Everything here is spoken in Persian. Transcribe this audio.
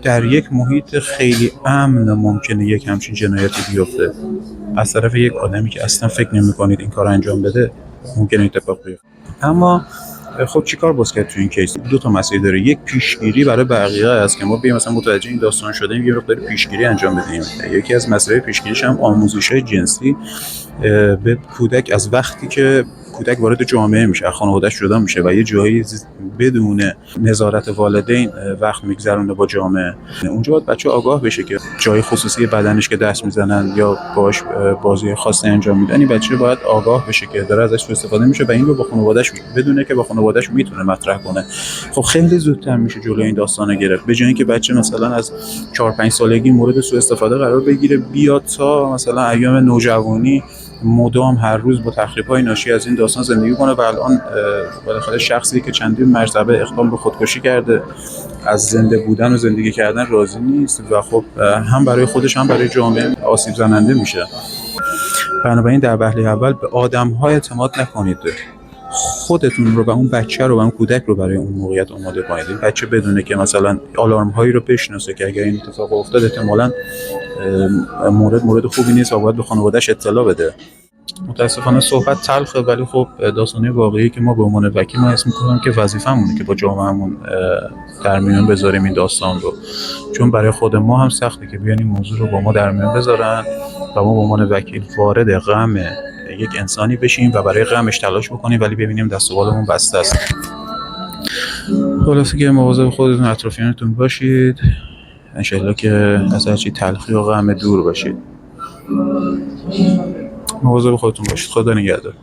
در یک محیط خیلی امن ممکنه یک همچین جنایتی بیفته از طرف یک آدمی که اصلا فکر نمی‌کنید این کار انجام بده، ممکنه اتفاق بیفته. اما خب چیکار باز کرد تو این کیس؟ دو تا مسئله داره. یک، پیشگیری برای بقیه است که ما بیایم مثلا متوجه این داستان شدیم یه مقدار پیشگیری انجام بدیم. یکی از مسائل پیشگیریش هم آموزش‌های جنسی به کودک از وقتی که کودک وارد جامعه میشه، از خانواده‌اش جدا میشه و یه جایی بدون نظارت والدین وقت میگذرونه با جامعه، اونجا باید بچه آگاه بشه که جای خصوصی بدنش که دست میزنن یا باش بازی خاصی انجام میدن، این بچه باید آگاه بشه که داره ازش سوء استفاده میشه و این رو با خانواده‌اش بدونه که با خانواده‌اش میتونه مطرح کنه. خب خیلی زودتر میشه جلوی این داستانا گرفت، به جای اینکه بچه مثلا از 4-5 سالگی مورد سوء استفاده قرار بگیره بیاد تا مثلا ایام نوجوانی مدام هر روز با تخریب‌های ناشی از این داستان زندگی کنه و الان بالاخره شخصی که چندین مرتبه اقدام به خودکشی کرده، از زنده بودن و زندگی کردن راضی نیست و خب هم برای خودش هم برای جامعه آسیب زننده میشه. بنابراین در وهله اول به آدم‌ها اعتماد نکنید، خودتون رو و اون بچه رو و اون کودک رو برای اون موقعیت آماده کنید. این بچه بدونه که مثلا آلارم هایی رو بشناسه که اگر این اتفاق افتاد احتمالاً مورد خوبی نیست و باید به خانواده‌اش اطلاع بده. متاسفانه صحبت تلخه، ولی خب داستانی واقعی که ما به عنوان وکیل ما حس می‌کنم که وظیفه‌مونه که با جامعهمون در میون بذاریم این داستان رو، چون برای خود ما هم سخته که بیان این موضوع رو با ما در میون بذارن و ما به عنوان وکیل وارد غم یک انسانی بشیم و برای غمش تلاش بکنیم ولی ببینیم دست و بالمون بسته است. خلاصه که مواظب خودتون اطرافیانتون باشید، انشالله که از هرچی تلخی و غم دور باشید. مواظب خودتون باشید. خدا نگهدار.